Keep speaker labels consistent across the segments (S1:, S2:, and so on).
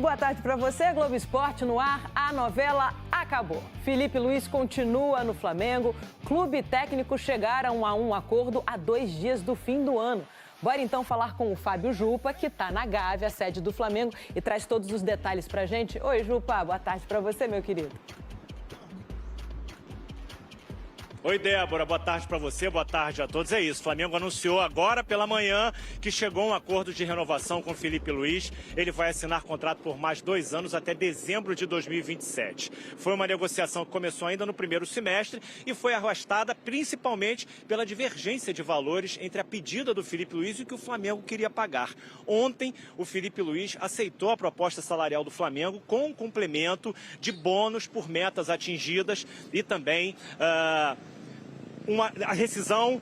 S1: boa tarde para você. Globo Esporte no ar, a novela acabou. Felipe Luiz continua no Flamengo. Clube e técnico chegaram a um acordo há 2 dias do fim do ano. Bora então falar com o Fábio Jupa, que está na Gávea, sede do Flamengo, e traz todos os detalhes pra gente. Oi, Jupa, boa tarde para você, meu querido.
S2: Oi, Débora, boa tarde para você, boa tarde a todos. É isso, o Flamengo anunciou agora pela manhã que chegou a um acordo de renovação com o Felipe Luiz. Ele vai assinar contrato por mais 2 anos até dezembro de 2027. Foi uma negociação que começou ainda no primeiro semestre e foi arrastada principalmente pela divergência de valores entre a pedida do Felipe Luiz e o que o Flamengo queria pagar. Ontem, o Felipe Luiz aceitou a proposta salarial do Flamengo com um complemento de bônus por metas atingidas e também a rescisão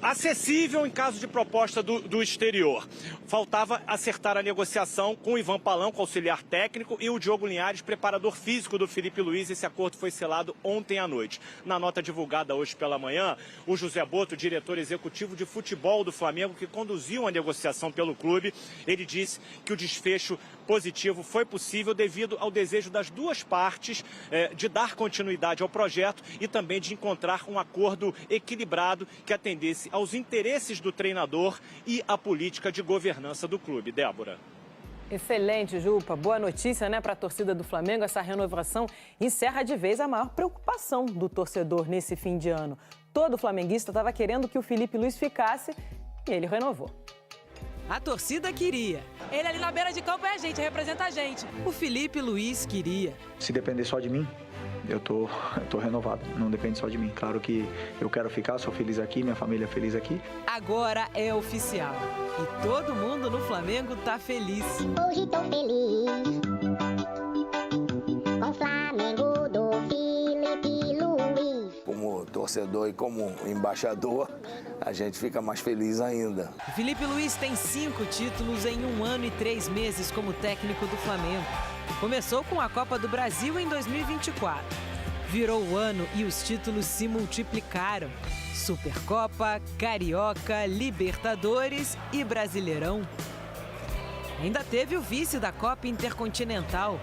S2: acessível em caso de proposta do exterior. Faltava acertar a negociação com o Ivan Palanco, auxiliar técnico, e o Diogo Linhares, preparador físico do Felipe Luiz. Esse acordo foi selado ontem à noite. Na nota divulgada hoje pela manhã, o José Boto, diretor executivo de futebol do Flamengo, que conduziu a negociação pelo clube, ele disse que o desfecho positivo foi possível devido ao desejo das duas partes de dar continuidade ao projeto e também de encontrar um acordo equilibrado que atendesse aos interesses do treinador e à política de governança do clube. Débora.
S1: Excelente, Jupa. Boa notícia, né, para a torcida do Flamengo. Essa renovação encerra de vez a maior preocupação do torcedor nesse fim de ano. Todo flamenguista estava querendo que o Felipe Luiz ficasse e ele renovou.
S3: A torcida queria. Ele ali na beira de campo é a gente, representa a gente. O Felipe Luiz queria.
S4: Se depender só de mim, eu tô renovado. Não depende só de mim. Claro que eu quero ficar, sou feliz aqui, minha família é feliz aqui.
S3: Agora é oficial. E todo mundo no Flamengo tá feliz.
S5: Hoje tô feliz com o Flamengo do Felipe Luiz.
S6: Como torcedor e como embaixador, a gente fica mais feliz ainda.
S3: O Felipe Luiz tem 5 títulos em 1 ano e 3 meses como técnico do Flamengo. Começou com a Copa do Brasil em 2024. Virou o ano e os títulos se multiplicaram. Supercopa, Carioca, Libertadores e Brasileirão. Ainda teve o vice da Copa Intercontinental.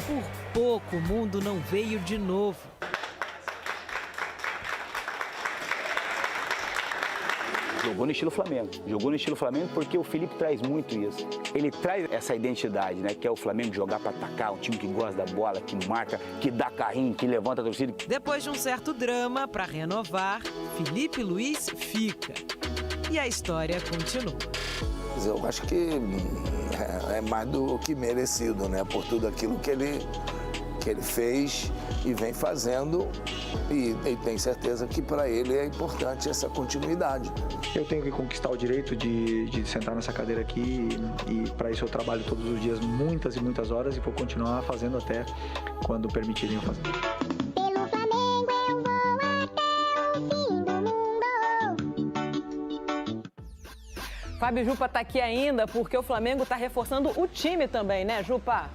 S3: Por pouco o mundo não veio de novo.
S7: Jogou no estilo Flamengo. Jogou no estilo Flamengo porque o Felipe traz muito isso. Ele traz essa identidade, né? Que é o Flamengo jogar para atacar, um time que gosta da bola, que marca, que dá carrinho, que levanta a torcida.
S3: Depois de um certo drama para renovar, Felipe Luiz fica. E a história continua.
S6: Eu acho que é mais do que merecido, né? Por tudo aquilo que ele fez e vem fazendo. E tenho certeza que para ele é importante essa continuidade.
S4: Eu tenho que conquistar o direito de sentar nessa cadeira aqui e para isso eu trabalho todos os dias, muitas e muitas horas, e vou continuar fazendo até quando permitirem eu fazer.
S5: Pelo Flamengo eu vou até o fim do mundo.
S1: Fábio Jupa está aqui ainda porque o Flamengo está reforçando o time também, né, Jupa?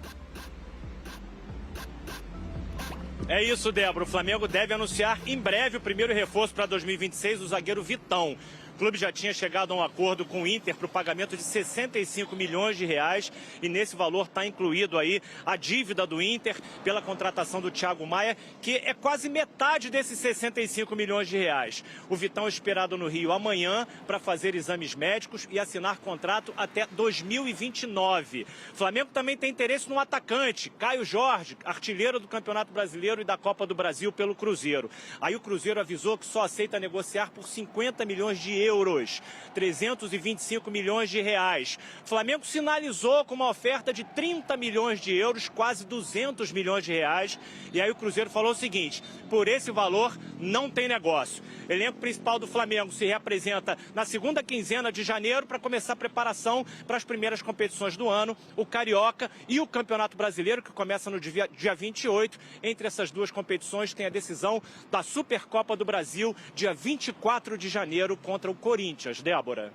S2: É isso, Débora. O Flamengo deve anunciar em breve o primeiro reforço para 2026, o zagueiro Vitão. O clube já tinha chegado a um acordo com o Inter para o pagamento de 65 milhões de reais e nesse valor está incluído aí a dívida do Inter pela contratação do Thiago Maia, que é quase metade desses 65 milhões de reais. O Vitão é esperado no Rio amanhã para fazer exames médicos e assinar contrato até 2029. O Flamengo também tem interesse no atacante, Caio Jorge, artilheiro do Campeonato Brasileiro e da Copa do Brasil pelo Cruzeiro. Aí o Cruzeiro avisou que só aceita negociar por 50 milhões de euros, 325 milhões de reais. O Flamengo sinalizou com uma oferta de 30 milhões de euros, quase 200 milhões de reais. E aí o Cruzeiro falou o seguinte: por esse valor não tem negócio. O elenco principal do Flamengo se reapresenta na segunda quinzena de janeiro para começar a preparação para as primeiras competições do ano, o Carioca e o Campeonato Brasileiro, que começa no dia 28. Entre essas duas competições tem a decisão da Supercopa do Brasil, dia 24 de janeiro, contra o Corinthians. Débora.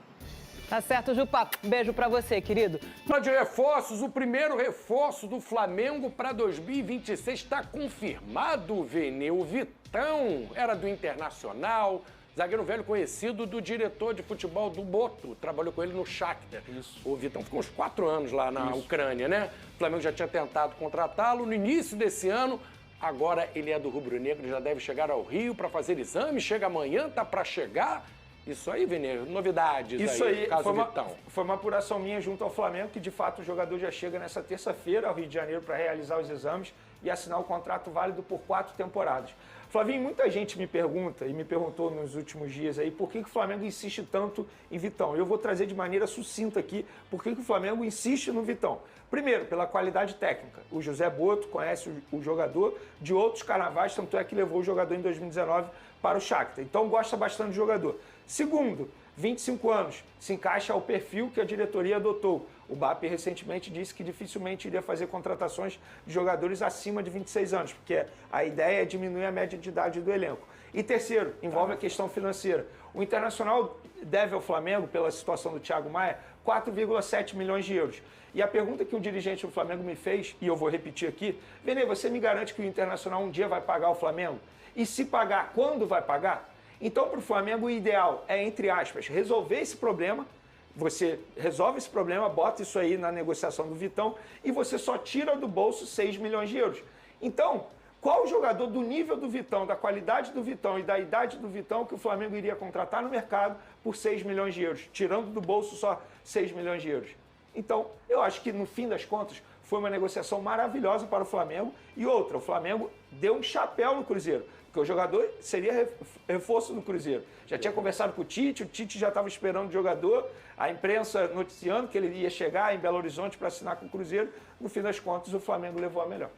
S1: Tá certo, Jupa. Um beijo pra você, querido.
S8: De reforços, o primeiro reforço do Flamengo para 2026 está confirmado, Vene. O Vitão era do Internacional, zagueiro velho conhecido do diretor de futebol do Boto. Trabalhou com ele no Shakhtar. Isso. O Vitão ficou uns 4 anos lá na Ucrânia, né? Flamengo já tinha tentado contratá-lo no início desse ano. Agora ele é do rubro-negro, já deve chegar ao Rio para fazer exame. Chega amanhã, tá para chegar. Isso aí, Vene, novidades
S9: Isso aí,
S8: caso Vitão.
S9: foi uma apuração minha junto ao Flamengo, que de fato o jogador já chega nessa terça-feira ao Rio de Janeiro para realizar os exames e assinar o contrato válido por 4 temporadas. Flavinho, muita gente me pergunta e me perguntou nos últimos dias aí por que o Flamengo insiste tanto em Vitão. Eu vou trazer de maneira sucinta aqui por que o Flamengo insiste no Vitão. Primeiro, pela qualidade técnica. O José Boto conhece o jogador de outros carnavais, tanto é que levou o jogador em 2019 para o Shakhtar. Então gosta bastante do jogador. Segundo, 25 anos, se encaixa ao perfil que a diretoria adotou. O BAP recentemente disse que dificilmente iria fazer contratações de jogadores acima de 26 anos, porque a ideia é diminuir a média de idade do elenco. E terceiro, envolve a questão financeira. O Internacional deve ao Flamengo, pela situação do Thiago Maia, 4,7 milhões de euros. E a pergunta que o dirigente do Flamengo me fez, e eu vou repetir aqui, Vene, você me garante que o Internacional um dia vai pagar o Flamengo? E se pagar, quando vai pagar? Então, para o Flamengo, o ideal é, entre aspas, resolver esse problema. Você resolve esse problema, bota isso aí na negociação do Vitão e você só tira do bolso 6 milhões de euros. Então, qual jogador do nível do Vitão, da qualidade do Vitão e da idade do Vitão que o Flamengo iria contratar no mercado por 6 milhões de euros, tirando do bolso só 6 milhões de euros? Então, eu acho que, no fim das contas, foi uma negociação maravilhosa para o Flamengo. E outra, o Flamengo deu um chapéu no Cruzeiro, porque o jogador seria reforço do Cruzeiro. Já tinha conversado com o Tite já estava esperando o jogador, a imprensa noticiando que ele ia chegar em Belo Horizonte para assinar com o Cruzeiro. No fim das contas, o Flamengo levou a melhor.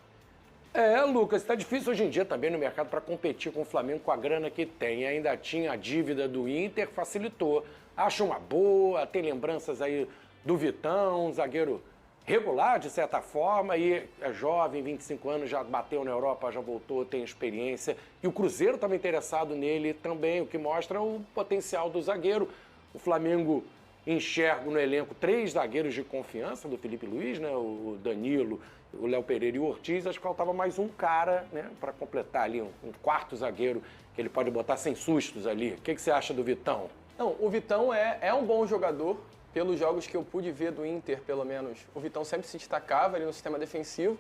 S8: Lucas, está difícil hoje em dia também no mercado para competir com o Flamengo com a grana que tem. Ainda tinha a dívida do Inter, facilitou. Acho uma boa, tem lembranças aí do Vitão, zagueiro regular, de certa forma, e é jovem, 25 anos, já bateu na Europa, já voltou, tem experiência. E o Cruzeiro estava interessado nele também, o que mostra o potencial do zagueiro. O Flamengo enxerga no elenco 3 zagueiros de confiança do Filipe Luís, né? O Danilo, o Léo Pereira e o Ortiz. Acho que faltava mais um cara, né, para completar ali, um quarto zagueiro que ele pode botar sem sustos ali. O que você acha do Vitão?
S10: Não, o Vitão é um bom jogador. Pelos jogos que eu pude ver do Inter, pelo menos, o Vitão sempre se destacava ali no sistema defensivo.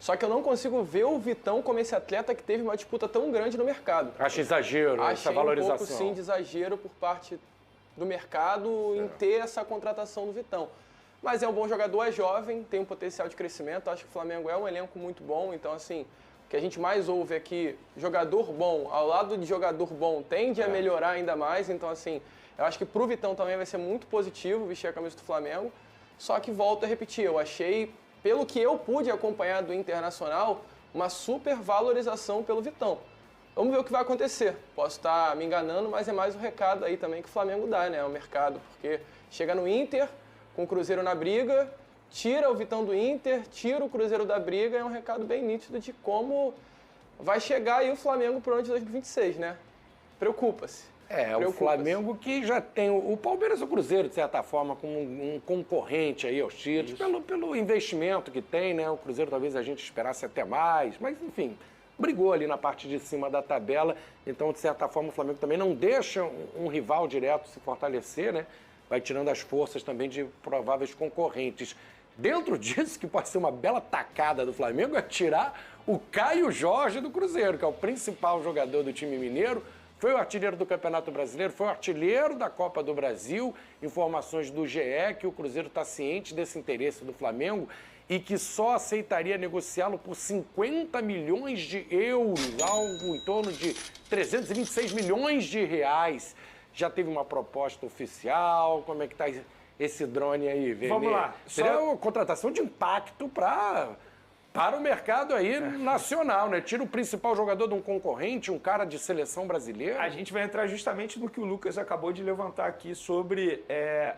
S10: Só que eu não consigo ver o Vitão como esse atleta que teve uma disputa tão grande no mercado.
S8: Acho exagero essa valorização.
S10: Achei um pouco, sim, de exagero por parte do mercado em ter essa contratação do Vitão. Mas é um bom jogador, é jovem, tem um potencial de crescimento. Acho que o Flamengo é um elenco muito bom. Então, assim, o que a gente mais ouve é que jogador bom, ao lado de jogador bom, tende a melhorar ainda mais. Então, assim, eu acho que pro Vitão também vai ser muito positivo vestir a camisa do Flamengo. Só que volto a repetir, eu achei, pelo que eu pude acompanhar do Internacional, uma super valorização pelo Vitão. Vamos ver o que vai acontecer. Posso estar me enganando, mas é mais um recado aí também que o Flamengo dá, né, ao mercado. Porque chega no Inter, com o Cruzeiro na briga, tira o Vitão do Inter, tira o Cruzeiro da briga, é um recado bem nítido de como vai chegar aí o Flamengo pro ano de 2026, né? Preocupa-se.
S8: O Flamengo que já tem o Palmeiras e o Cruzeiro, de certa forma, como um concorrente aí aos títulos, pelo investimento que tem, né? O Cruzeiro talvez a gente esperasse até mais, mas enfim, brigou ali na parte de cima da tabela, então de certa forma o Flamengo também não deixa um rival direto se fortalecer, né? Vai tirando as forças também de prováveis concorrentes. Dentro disso, que pode ser uma bela tacada do Flamengo, é tirar o Caio Jorge do Cruzeiro, que é o principal jogador do time mineiro. Foi o artilheiro do Campeonato Brasileiro, foi o artilheiro da Copa do Brasil. Informações do GE que o Cruzeiro está ciente desse interesse do Flamengo e que só aceitaria negociá-lo por 50 milhões de euros, algo em torno de 326 milhões de reais. Já teve uma proposta oficial? Como é que está esse drone aí, Vene?
S9: Vamos lá.
S8: Seria uma contratação de impacto para o mercado aí nacional, né? Tira o principal jogador de um concorrente, um cara de seleção brasileira.
S9: A gente vai entrar justamente no que o Lucas acabou de levantar aqui sobre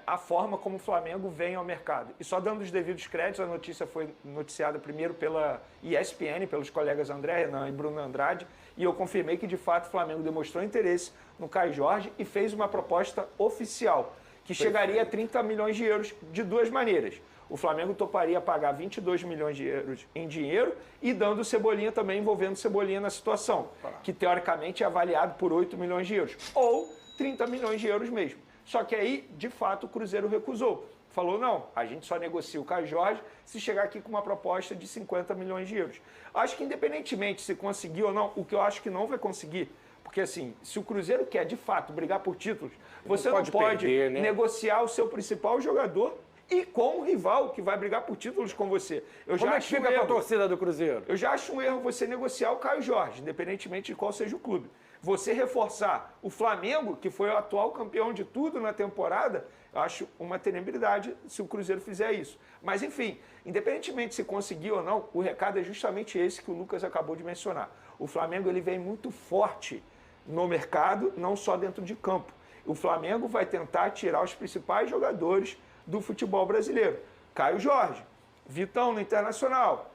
S9: a forma como o Flamengo vem ao mercado. E só dando os devidos créditos, a notícia foi noticiada primeiro pela ESPN, pelos colegas André Renan e Bruno Andrade, e eu confirmei que, de fato, o Flamengo demonstrou interesse no Caio Jorge e fez uma proposta oficial, que chegaria a 30 milhões de euros de duas maneiras. O Flamengo toparia pagar 22 milhões de euros em dinheiro e dando Cebolinha também, envolvendo Cebolinha na situação, que teoricamente é avaliado por 8 milhões de euros, ou 30 milhões de euros mesmo. Só que aí, de fato, o Cruzeiro recusou. falou, não, a gente só negocia o Caio Jorge se chegar aqui com uma proposta de 50 milhões de euros. Acho que independentemente se conseguir ou não, o que eu acho que não vai conseguir, porque assim, se o Cruzeiro quer de fato brigar por títulos, você não pode
S8: perder, né?
S9: negociar o seu principal jogador e com o rival que vai brigar por títulos com você.
S8: Como é que fica com a torcida do Cruzeiro?
S9: Eu já acho um erro você negociar o Caio Jorge, independentemente de qual seja o clube. Você reforçar o Flamengo, que foi o atual campeão de tudo na temporada, eu acho uma tenebralidade se o Cruzeiro fizer isso. Mas, enfim, independentemente se conseguir ou não, o recado é justamente esse que o Lucas acabou de mencionar. O Flamengo ele vem muito forte no mercado, não só dentro de campo. O Flamengo vai tentar tirar os principais jogadores do futebol brasileiro. Caio Jorge, Vitão no Internacional.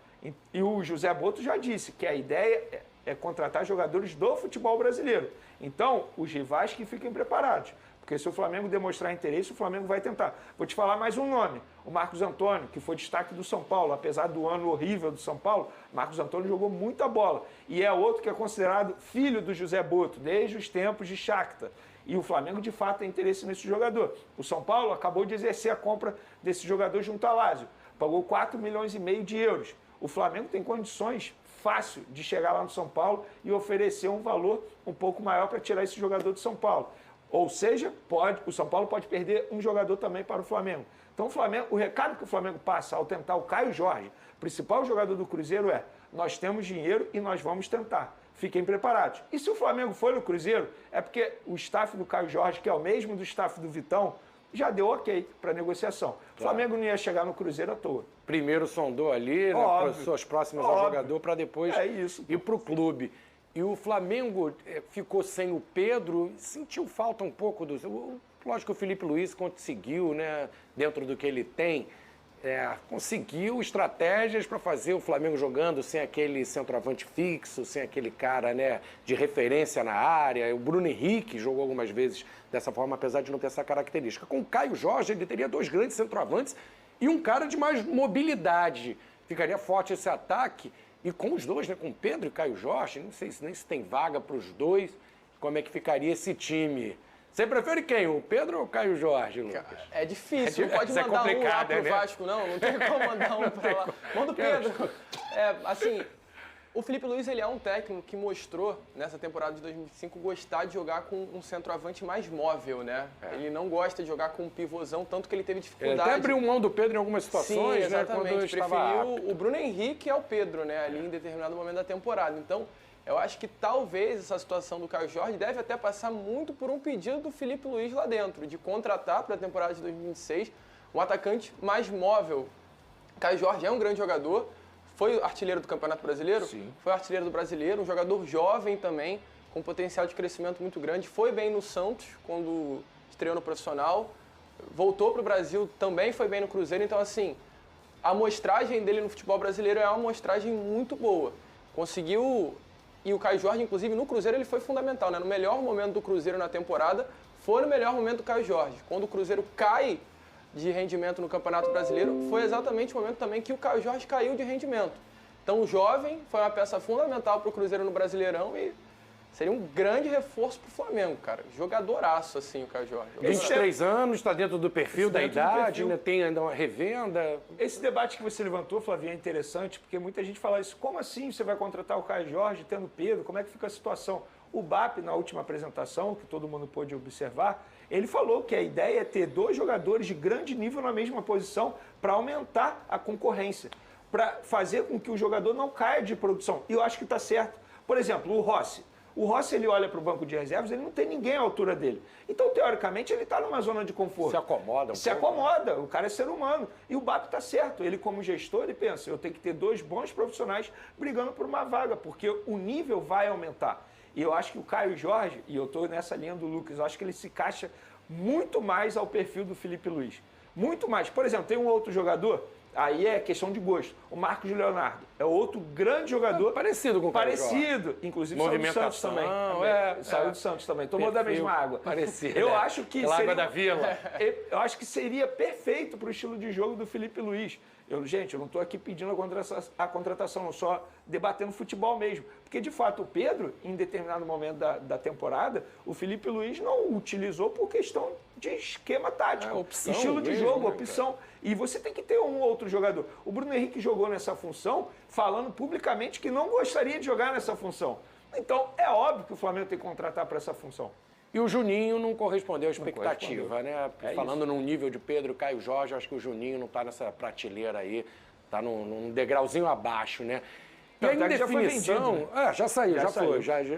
S9: E o José Boto já disse que a ideia é contratar jogadores do futebol brasileiro. Então, os rivais que fiquem preparados. Porque se o Flamengo demonstrar interesse, o Flamengo vai tentar. Vou te falar mais um nome. O Marcos Antônio, que foi destaque do São Paulo. Apesar do ano horrível do São Paulo, Marcos Antônio jogou muita bola. E é outro que é considerado filho do José Boto, desde os tempos de Shakhtar. E o Flamengo, de fato, tem interesse nesse jogador. O São Paulo acabou de exercer a compra desse jogador junto à Lazio. Pagou 4,5 milhões de euros. O Flamengo tem condições fácil de chegar lá no São Paulo e oferecer um valor um pouco maior para tirar esse jogador do São Paulo. Ou seja, o São Paulo pode perder um jogador também para o Flamengo. Então, o recado que o Flamengo passa ao tentar o Caio Jorge, principal jogador do Cruzeiro, é: nós temos dinheiro e nós vamos tentar. Fiquem preparados. E se o Flamengo for no Cruzeiro, é porque o staff do Caio Jorge, que é o mesmo do staff do Vitão, já deu ok para negociação. O Flamengo não ia chegar no Cruzeiro à toa.
S8: Primeiro sondou ali, né, suas próximas ao jogador, para depois ir para o clube. E o Flamengo ficou sem o Pedro, sentiu falta um pouco do... Lógico que o Filipe Luís conseguiu, né, dentro do que ele tem, conseguiu estratégias para fazer o Flamengo jogando sem aquele centroavante fixo, sem aquele cara, né, de referência na área. O Bruno Henrique jogou algumas vezes dessa forma, apesar de não ter essa característica. Com o Caio Jorge, ele teria dois grandes centroavantes e um cara de mais mobilidade. Ficaria forte esse ataque. E com os dois, né, com Pedro e Caio Jorge, não sei nem se tem vaga para os dois, como é que ficaria esse time? Você prefere quem? O Pedro ou o Caio Jorge, Lucas?
S10: É difícil, não pode mandar um lá pro Vasco, não. Não tem como mandar um para lá. Manda o Pedro. Assim, o Filipe Luís, ele é um técnico que mostrou, nessa temporada de 2005, gostar de jogar com um centroavante mais móvel, né? Ele não gosta de jogar com um pivôzão, tanto que ele teve dificuldade.
S8: Ele até abriu mão do Pedro em algumas situações,
S10: sim, exatamente,
S8: né?
S10: Preferiu o Bruno Henrique ao Pedro, né? Ali em determinado momento da temporada. Então, eu acho que talvez essa situação do Caio Jorge deve até passar muito por um pedido do Filipe Luís lá dentro, de contratar para a temporada de 2026 um atacante mais móvel. Caio Jorge é um grande jogador, foi artilheiro do Campeonato Brasileiro,
S8: sim,
S10: foi artilheiro do Brasileiro, um jogador jovem também, com potencial de crescimento muito grande, foi bem no Santos quando estreou no profissional, voltou para o Brasil, também foi bem no Cruzeiro, então assim, a amostragem dele no futebol brasileiro é uma amostragem muito boa. Conseguiu... E o Caio Jorge, inclusive, no Cruzeiro ele foi fundamental, né? No melhor momento do Cruzeiro na temporada, foi no melhor momento do Caio Jorge. Quando o Cruzeiro cai de rendimento no Campeonato Brasileiro, foi exatamente o momento também que o Caio Jorge caiu de rendimento. Então o jovem foi uma peça fundamental para o Cruzeiro no Brasileirão e seria um grande reforço para o Flamengo, cara. Jogadoraço, assim, o Caio Jorge.
S8: 23 anos, está dentro do perfil da idade, né? Tem ainda uma revenda.
S9: Esse debate que você levantou, Flavinho, é interessante, porque muita gente fala isso. Como assim você vai contratar o Caio Jorge tendo Pedro? Como é que fica a situação? O BAP, na última apresentação, que todo mundo pôde observar, ele falou que a ideia é ter dois jogadores de grande nível na mesma posição para aumentar a concorrência, para fazer com que o jogador não caia de produção. E eu acho que está certo. Por exemplo, o Rossi. O Rossi, ele olha para o banco de reservas, ele não tem ninguém à altura dele. Então, teoricamente, ele está numa zona de conforto.
S8: Se acomoda.
S9: Se acomoda, o cara é ser humano. E o BAP está certo. Ele, como gestor, ele pensa, eu tenho que ter dois bons profissionais brigando por uma vaga, porque o nível vai aumentar. E eu acho que o Caio Jorge, e eu estou nessa linha do Lucas, eu acho que ele se encaixa muito mais ao perfil do Filipe Luís. Muito mais. Por exemplo, tem um outro jogador... Aí é questão de gosto. O Marcos Leonardo é outro grande jogador.
S8: Parecido com o Caio Jorge.
S9: Parecido. Inclusive saiu do Santos também. Saiu do Santos também. Tomou da mesma água.
S8: Parecido.
S9: Eu acho que seria,
S8: água da Vila.
S9: Eu acho que seria perfeito para o estilo de jogo do Filipe Luís. Gente, eu não estou aqui pedindo a contratação, eu só debatendo futebol mesmo. Porque, de fato, o Pedro, em determinado momento da temporada, o Filipe Luís não o utilizou por questão de esquema tático,
S8: opção
S9: estilo de
S8: mesmo,
S9: jogo,
S8: né,
S9: opção. E você tem que ter um outro jogador. O Bruno Henrique jogou nessa função, falando publicamente que não gostaria de jogar nessa função. Então, é óbvio que o Flamengo tem que contratar para essa função.
S8: E o Juninho não correspondeu à expectativa, né? Falando num nível de Pedro, Caio Jorge, acho que o Juninho não está nessa prateleira aí, está num degrauzinho abaixo, né? E a indefinição,
S9: já foi vendido, né?
S8: Já saiu,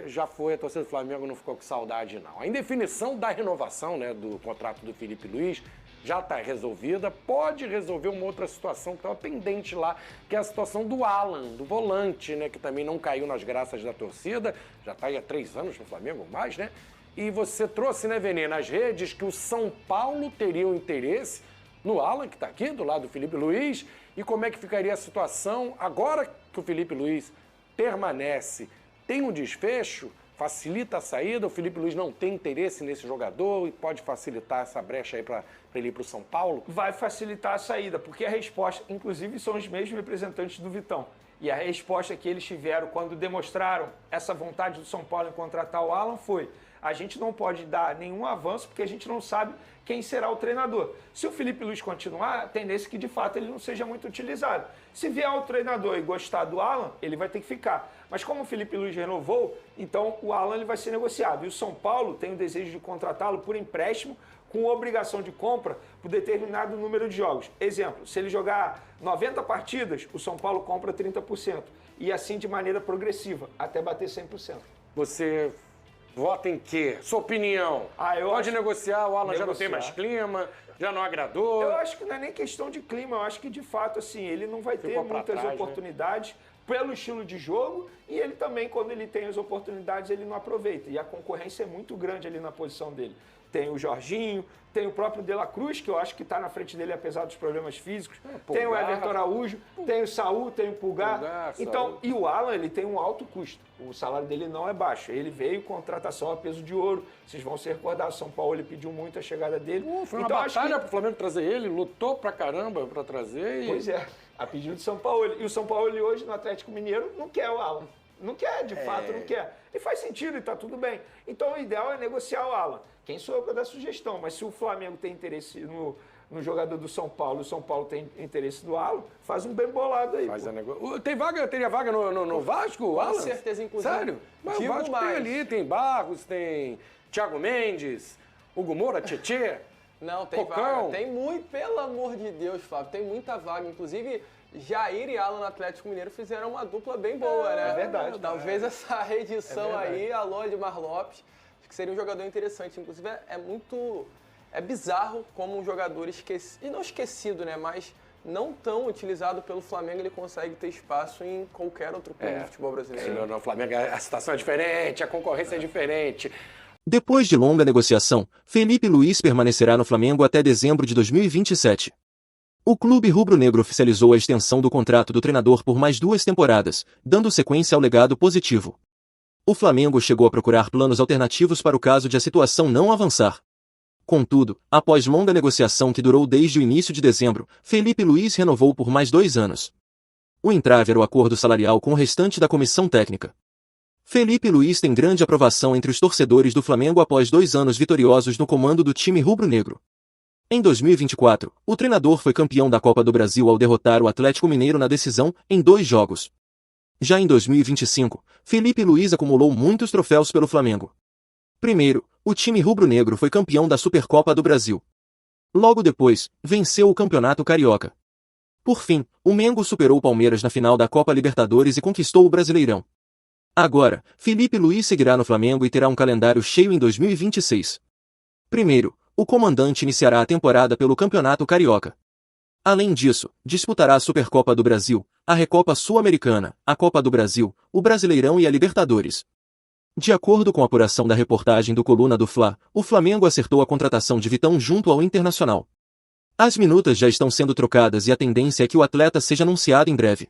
S8: já foi, a torcida do Flamengo não ficou com saudade, não. A indefinição da renovação, né, do contrato do Felipe Luiz já está resolvida, pode resolver uma outra situação que estava pendente lá, que é a situação do Alan, do volante, né, que também não caiu nas graças da torcida, já está aí há 3 anos no Flamengo ou mais, né? E você trouxe, né, Vene, nas redes que o São Paulo teria um interesse no Alan, que está aqui, do lado do Felipe Luiz, e como é que ficaria a situação agora que o Felipe Luiz permanece? Tem um desfecho? Facilita a saída? O Felipe Luiz não tem interesse nesse jogador e pode facilitar essa brecha aí para ele ir para o São Paulo?
S9: Vai facilitar a saída, porque a resposta, inclusive, são os mesmos representantes do Vitão. E a resposta que eles tiveram quando demonstraram essa vontade do São Paulo em contratar o Alan foi: a gente não pode dar nenhum avanço porque a gente não sabe quem será o treinador. Se o Felipe Luiz continuar, a tendência é que de fato ele não seja muito utilizado. Se vier o treinador e gostar do Alan, ele vai ter que ficar. Mas como o Felipe Luiz renovou, então o Alan ele vai ser negociado. E o São Paulo tem o desejo de contratá-lo por empréstimo com obrigação de compra por determinado número de jogos. Exemplo, se ele jogar 90 partidas, o São Paulo compra 30%. E assim de maneira progressiva, até bater 100%.
S8: Você vota em quê? Sua opinião? Pode negociar, o Alan já não tem mais clima, já não agradou?
S9: Eu acho que não é nem questão de clima, eu acho que de fato assim, ele não vai ter muitas oportunidades pelo estilo de jogo e ele também, quando ele tem as oportunidades, ele não aproveita. E a concorrência é muito grande ali na posição dele. Tem o Jorginho, tem o próprio De La Cruz, que eu acho que está na frente dele apesar dos problemas físicos. Tem o Everton Araújo, tem o Saúl, tem o Pulgar. Então, e o Alan, ele tem um alto custo. O salário dele não é baixo. Ele veio contratação a peso de ouro. Vocês vão se recordar, o São Paulo ele pediu muito a chegada dele.
S8: Foi uma batalha para o Flamengo trazer ele, lutou pra caramba para trazer.
S9: Pois é, a pedido do São Paulo. E o São Paulo hoje no Atlético Mineiro não quer o Alan. Não quer, de fato, não quer. E faz sentido e tá tudo bem. Então o ideal é negociar o Alan. Quem sou eu para dar sugestão? Mas se o Flamengo tem interesse no jogador do São Paulo, o São Paulo tem interesse no Alan, faz um bem bolado aí.
S8: Teria vaga no Vasco, Alan?
S10: Com certeza, inclusive.
S8: Sério? Mas o Vasco tem ali, tem Barros, tem Thiago Mendes, Hugo Moura, Tietê.
S10: Não, tem vaga. Tem muito, pelo amor de Deus, Flávio, tem muita vaga. Inclusive, Jair e Alan no Atlético Mineiro fizeram uma dupla bem boa, né?
S9: É verdade.
S10: Talvez essa reedição aí, alô, Edmar Lopes, acho que seria um jogador interessante. Inclusive, é bizarro como um jogador esquecido, e não esquecido, né? Mas não tão utilizado pelo Flamengo, ele consegue ter espaço em qualquer outro clube de futebol brasileiro.
S8: No Flamengo a situação é diferente, a concorrência é diferente.
S11: Depois de longa negociação, Felipe Luiz permanecerá no Flamengo até dezembro de 2027. O clube rubro-negro oficializou a extensão do contrato do treinador por mais 2 temporadas, dando sequência ao legado positivo. O Flamengo chegou a procurar planos alternativos para o caso de a situação não avançar. Contudo, após longa negociação que durou desde o início de dezembro, Felipe Luiz renovou por mais 2 anos. O entrave era o acordo salarial com o restante da comissão técnica. Felipe Luiz tem grande aprovação entre os torcedores do Flamengo após 2 anos vitoriosos no comando do time rubro-negro. Em 2024, o treinador foi campeão da Copa do Brasil ao derrotar o Atlético Mineiro na decisão, em 2 jogos. Já em 2025, Felipe Luiz acumulou muitos troféus pelo Flamengo. Primeiro, o time rubro-negro foi campeão da Supercopa do Brasil. Logo depois, venceu o Campeonato Carioca. Por fim, o Mengo superou o Palmeiras na final da Copa Libertadores e conquistou o Brasileirão. Agora, Felipe Luiz seguirá no Flamengo e terá um calendário cheio em 2026. Primeiro, o comandante iniciará a temporada pelo Campeonato Carioca. Além disso, disputará a Supercopa do Brasil, a Recopa Sul-Americana, a Copa do Brasil, o Brasileirão e a Libertadores. De acordo com a apuração da reportagem do Coluna do Fla, o Flamengo acertou a contratação de Vitão junto ao Internacional. As minutas já estão sendo trocadas e a tendência é que o atleta seja anunciado em breve.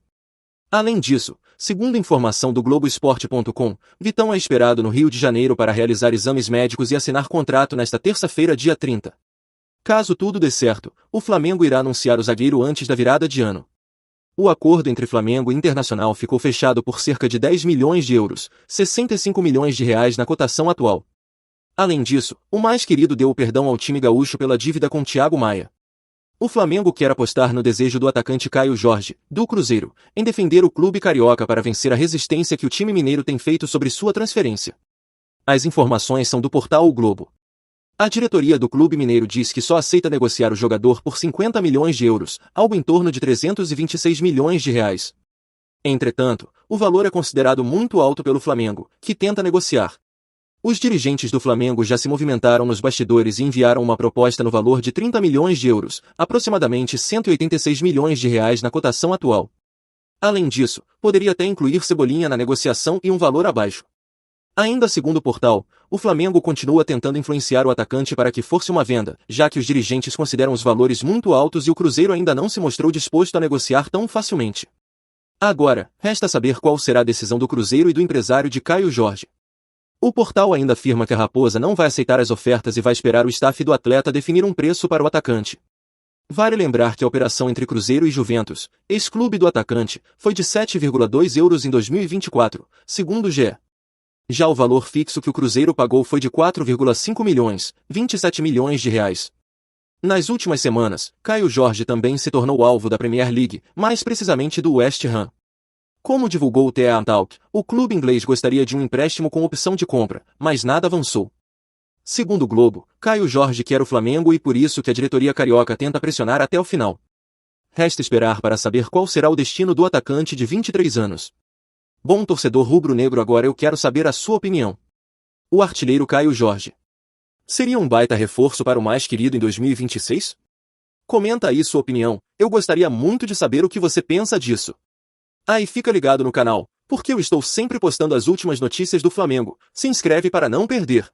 S11: Além disso, segundo informação do Globoesporte.com, Vitão é esperado no Rio de Janeiro para realizar exames médicos e assinar contrato nesta terça-feira, dia 30. Caso tudo dê certo, o Flamengo irá anunciar o zagueiro antes da virada de ano. O acordo entre Flamengo e Internacional ficou fechado por cerca de 10 milhões de euros, 65 milhões de reais na cotação atual. Além disso, o mais querido deu o perdão ao time gaúcho pela dívida com Thiago Maia. O Flamengo quer apostar no desejo do atacante Caio Jorge, do Cruzeiro, em defender o clube carioca para vencer a resistência que o time mineiro tem feito sobre sua transferência. As informações são do portal O Globo. A diretoria do clube mineiro diz que só aceita negociar o jogador por 50 milhões de euros, algo em torno de 326 milhões de reais. Entretanto, o valor é considerado muito alto pelo Flamengo, que tenta negociar. Os dirigentes do Flamengo já se movimentaram nos bastidores e enviaram uma proposta no valor de 30 milhões de euros, aproximadamente 186 milhões de reais na cotação atual. Além disso, poderia até incluir Cebolinha na negociação e um valor abaixo. Ainda segundo o portal, o Flamengo continua tentando influenciar o atacante para que force uma venda, já que os dirigentes consideram os valores muito altos e o Cruzeiro ainda não se mostrou disposto a negociar tão facilmente. Agora, resta saber qual será a decisão do Cruzeiro e do empresário de Caio Jorge. O portal ainda afirma que a Raposa não vai aceitar as ofertas e vai esperar o staff do atleta definir um preço para o atacante. Vale lembrar que a operação entre Cruzeiro e Juventus, ex-clube do atacante, foi de 7,2 euros em 2024, segundo o GE. Já o valor fixo que o Cruzeiro pagou foi de 4,5 milhões, 27 milhões de reais. Nas últimas semanas, Caio Jorge também se tornou alvo da Premier League, mais precisamente do West Ham. Como divulgou o The Talk, o clube inglês gostaria de um empréstimo com opção de compra, mas nada avançou. Segundo o Globo, Caio Jorge quer o Flamengo e por isso que a diretoria carioca tenta pressionar até o final. Resta esperar para saber qual será o destino do atacante de 23 anos. Bom torcedor rubro-negro, agora eu quero saber a sua opinião. O artilheiro Caio Jorge seria um baita reforço para o mais querido em 2026? Comenta aí sua opinião, eu gostaria muito de saber o que você pensa disso. E fica ligado no canal, porque eu estou sempre postando as últimas notícias do Flamengo. Se inscreve para não perder.